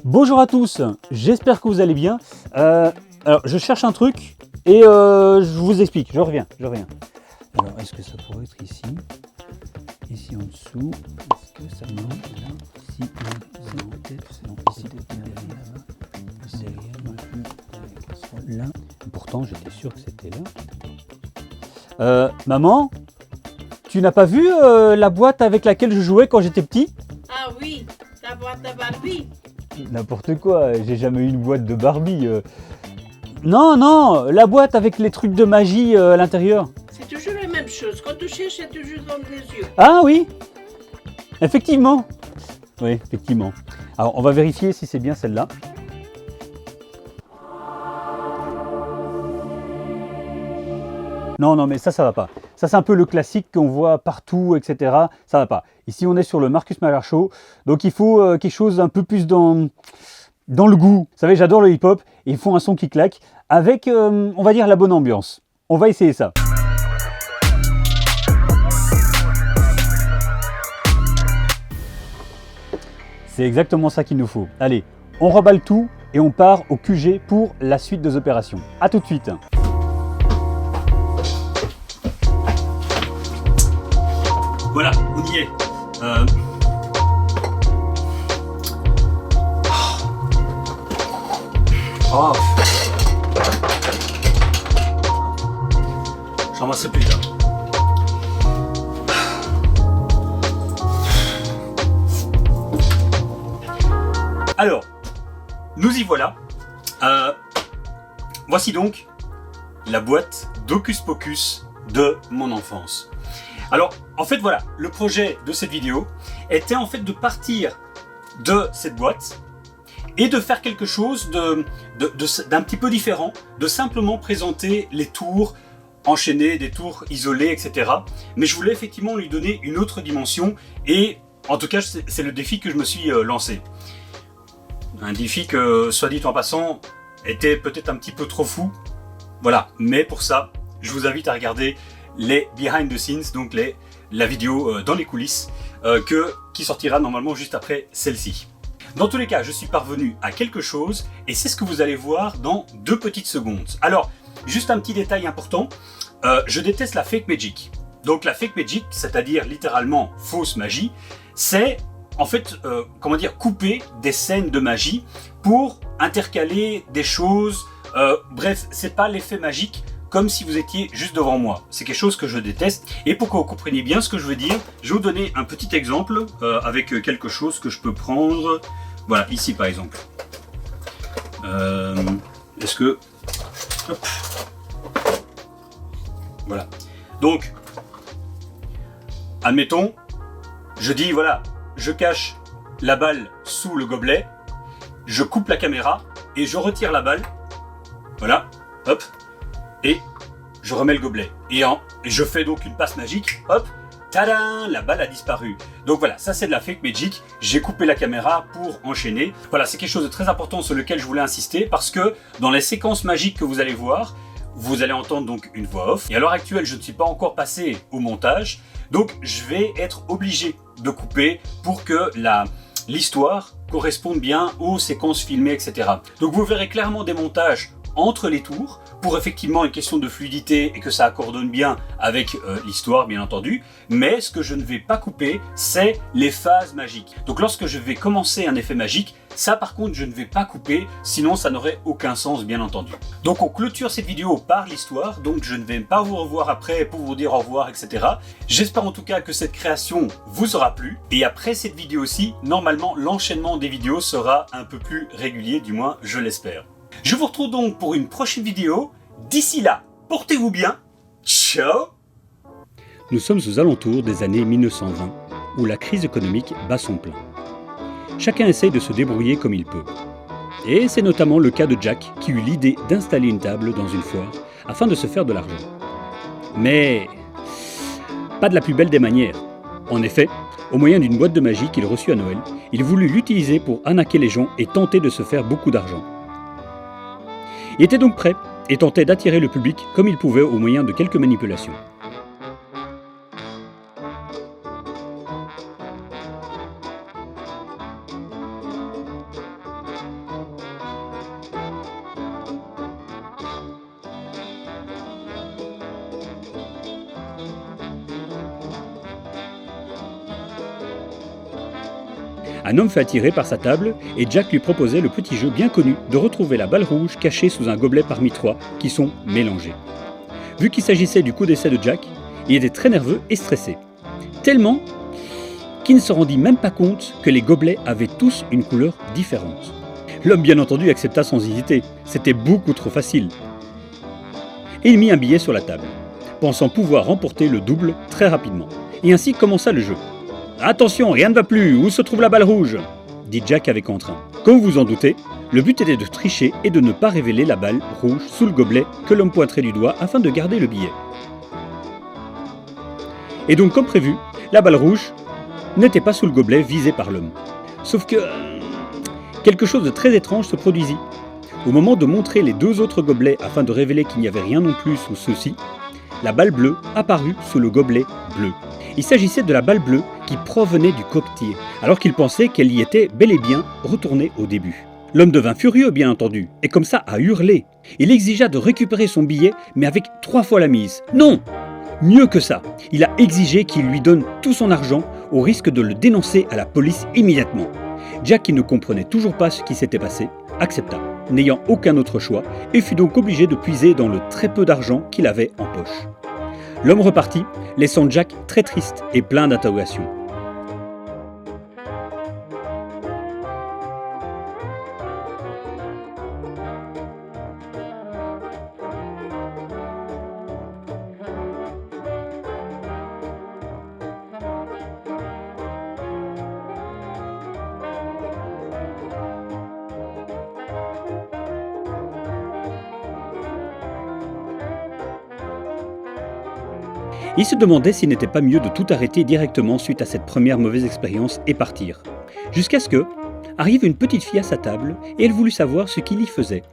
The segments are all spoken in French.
Bonjour à tous, j'espère que vous allez bien. Alors je cherche un truc et je vous explique, je reviens. Alors est-ce que ça pourrait être ici? Ici en dessous, est-ce que ça marche là? Ici, non, peut-être, non, ici, derrière, là. Pourtant j'étais sûr que c'était là. Maman, tu n'as pas vu la boîte avec laquelle je jouais quand j'étais petit? Ah oui, la boîte de Barbie. N'importe quoi, j'ai jamais eu une boîte de Barbie. Non, la boîte avec les trucs de magie à l'intérieur. C'est toujours la même chose. Quand tu cherches, c'est toujours dans les yeux. Ah oui, effectivement. Oui, effectivement. Alors, on va vérifier si c'est bien celle-là. Non, mais ça va pas. Ça, c'est un peu le classique qu'on voit partout, etc. Ça va pas. Ici, on est sur le Marcus Mallard Show. Donc, il faut quelque chose un peu plus dans le goût. Vous savez, j'adore le hip-hop. Et ils font un son qui claque avec, on va dire, la bonne ambiance. On va essayer ça. C'est exactement ça qu'il nous faut. Allez, on remballe tout et on part au QG pour la suite des opérations. A tout de suite. Voilà, on y est. Oh. J'en ramasse plus tard. Alors, nous y voilà. Voici donc la boîte d'Hocus Pocus de mon enfance. Alors, en fait, voilà, le projet de cette vidéo était en fait de partir de cette boîte et de faire quelque chose d'un petit peu différent, de simplement présenter les tours enchaînées, des tours isolées, etc. Mais je voulais effectivement lui donner une autre dimension et en tout cas, c'est le défi que je me suis lancé. Un défi que, soit dit en passant, était peut-être un petit peu trop fou. Voilà, mais pour ça, je vous invite à regarder les behind the scenes, donc la vidéo dans les coulisses, qui sortira normalement juste après celle-ci. Dans tous les cas, je suis parvenu à quelque chose et c'est ce que vous allez voir dans 2 petites secondes. Alors, juste un petit détail important, je déteste la fake magic. Donc la fake magic, c'est-à-dire littéralement fausse magie, c'est en fait, couper des scènes de magie pour intercaler des choses. Bref, c'est pas l'effet magique comme si vous étiez juste devant moi. C'est quelque chose que je déteste. Et pour que vous compreniez bien ce que je veux dire, je vais vous donner un petit exemple avec quelque chose que je peux prendre. Voilà, ici par exemple. Est-ce que... Hop. Voilà. Donc, admettons, je dis voilà, je cache la balle sous le gobelet, je coupe la caméra et je retire la balle. Voilà, hop. Et je remets le gobelet. Et je fais donc une passe magique. Hop, tadam, la balle a disparu. Donc voilà, ça c'est de la fake magic. J'ai coupé la caméra pour enchaîner. Voilà, c'est quelque chose de très important sur lequel je voulais insister parce que dans les séquences magiques que vous allez voir, vous allez entendre donc une voix off. Et à l'heure actuelle, je ne suis pas encore passé au montage. Donc je vais être obligé de couper pour que l'histoire corresponde bien aux séquences filmées, etc. Donc vous verrez clairement des montages entre les tours, pour effectivement une question de fluidité et que ça accordonne bien avec l'histoire, bien entendu. Mais ce que je ne vais pas couper, c'est les phases magiques. Donc lorsque je vais commencer un effet magique, ça par contre je ne vais pas couper, sinon ça n'aurait aucun sens, bien entendu. Donc on clôture cette vidéo par l'histoire, donc je ne vais pas vous revoir après pour vous dire au revoir, etc. J'espère en tout cas que cette création vous aura plu. Et après cette vidéo-ci, normalement l'enchaînement des vidéos sera un peu plus régulier, du moins je l'espère. Je vous retrouve donc pour une prochaine vidéo. D'ici là, portez-vous bien. Ciao! Nous sommes aux alentours des années 1920, où la crise économique bat son plein. Chacun essaye de se débrouiller comme il peut. Et c'est notamment le cas de Jack, qui eut l'idée d'installer une table dans une foire, afin de se faire de l'argent. Mais pas de la plus belle des manières. En effet, au moyen d'une boîte de magie qu'il reçut à Noël, il voulut l'utiliser pour arnaquer les gens et tenter de se faire beaucoup d'argent. Il était donc prêt et tentait d'attirer le public comme il pouvait au moyen de quelques manipulations. Un homme fut attiré par sa table et Jack lui proposait le petit jeu bien connu de retrouver la balle rouge cachée sous un gobelet parmi 3 qui sont mélangés. Vu qu'il s'agissait du coup d'essai de Jack, il était très nerveux et stressé. Tellement qu'il ne se rendit même pas compte que les gobelets avaient tous une couleur différente. L'homme bien entendu accepta sans hésiter, c'était beaucoup trop facile. Et il mit un billet sur la table, pensant pouvoir remporter le double très rapidement. Et ainsi commença le jeu. « Attention, rien ne va plus, où se trouve la balle rouge ?» dit Jack avec entrain. Comme vous vous en doutez, le but était de tricher et de ne pas révéler la balle rouge sous le gobelet que l'homme pointerait du doigt afin de garder le billet. Et donc comme prévu, la balle rouge n'était pas sous le gobelet visé par l'homme. Sauf que quelque chose de très étrange se produisit. Au moment de montrer les 2 autres gobelets afin de révéler qu'il n'y avait rien non plus sous ceux-ci, la balle bleue apparut sous le gobelet bleu. Il s'agissait de la balle bleue qui provenait du coquetier, alors qu'il pensait qu'elle y était bel et bien retournée au début. L'homme devint furieux, bien entendu, et comme ça a hurlé. Il exigea de récupérer son billet, mais avec 3 fois la mise. Non! Mieux que ça, il a exigé qu'il lui donne tout son argent au risque de le dénoncer à la police immédiatement. Jack, qui ne comprenait toujours pas ce qui s'était passé, accepta, n'ayant aucun autre choix, et fut donc obligé de puiser dans le très peu d'argent qu'il avait en poche. L'homme repartit, laissant Jack très triste et plein d'interrogations. Il se demandait s'il n'était pas mieux de tout arrêter directement suite à cette première mauvaise expérience et partir. Jusqu'à ce que arrive une petite fille à sa table et elle voulut savoir ce qu'il y faisait.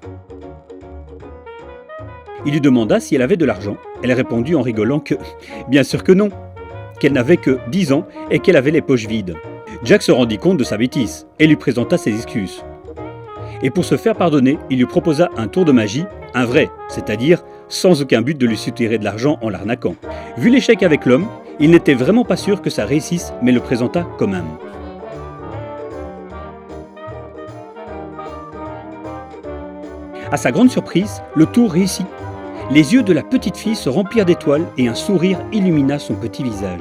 Il lui demanda si elle avait de l'argent. Elle répondit en rigolant que, bien sûr que non, qu'elle n'avait que 10 ans et qu'elle avait les poches vides. Jack se rendit compte de sa bêtise et lui présenta ses excuses. Et pour se faire pardonner, il lui proposa un tour de magie, un vrai, c'est-à-dire sans aucun but de lui soutirer de l'argent en l'arnaquant. Vu l'échec avec l'homme, il n'était vraiment pas sûr que ça réussisse, mais le présenta quand même. À sa grande surprise, le tour réussit. Les yeux de la petite fille se remplirent d'étoiles et un sourire illumina son petit visage.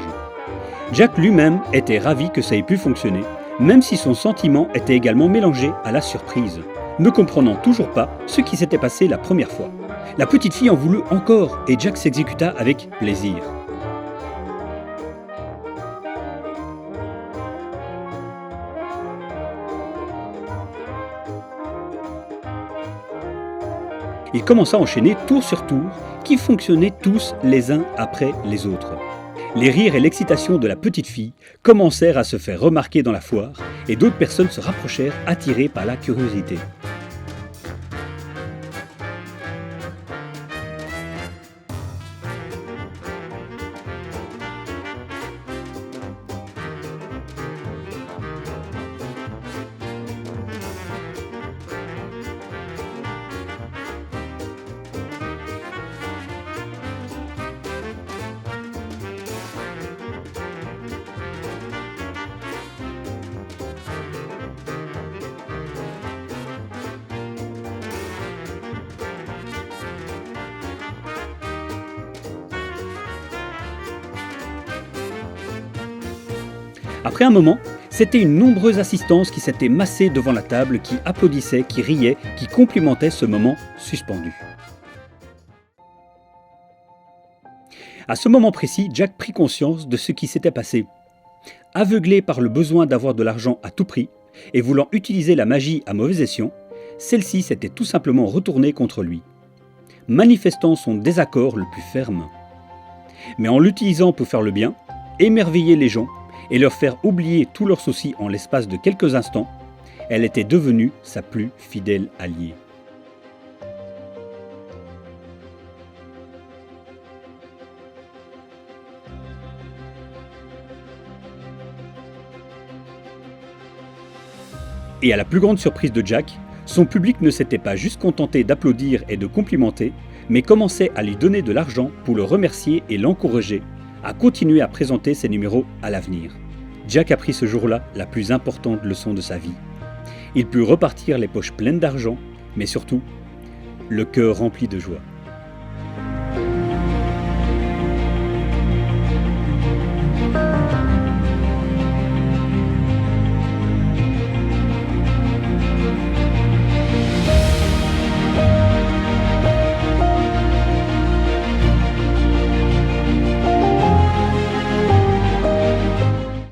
Jack lui-même était ravi que ça ait pu fonctionner, même si son sentiment était également mélangé à la surprise, ne comprenant toujours pas ce qui s'était passé la première fois. La petite fille en voulut encore et Jack s'exécuta avec plaisir. Il commença à enchaîner tour sur tour, qui fonctionnaient tous les uns après les autres. Les rires et l'excitation de la petite fille commencèrent à se faire remarquer dans la foire et d'autres personnes se rapprochèrent attirées par la curiosité. Après un moment, c'était une nombreuse assistance qui s'était massée devant la table, qui applaudissait, qui riait, qui complimentait ce moment suspendu. À ce moment précis, Jack prit conscience de ce qui s'était passé. Aveuglé par le besoin d'avoir de l'argent à tout prix, et voulant utiliser la magie à mauvais escient, celle-ci s'était tout simplement retournée contre lui, manifestant son désaccord le plus ferme. Mais en l'utilisant pour faire le bien, émerveiller les gens, et leur faire oublier tous leurs soucis en l'espace de quelques instants, elle était devenue sa plus fidèle alliée. Et à la plus grande surprise de Jack, son public ne s'était pas juste contenté d'applaudir et de complimenter, mais commençait à lui donner de l'argent pour le remercier et l'encourager à continuer à présenter ses numéros à l'avenir. Jack apprit ce jour-là la plus importante leçon de sa vie. Il put repartir les poches pleines d'argent, mais surtout, le cœur rempli de joie.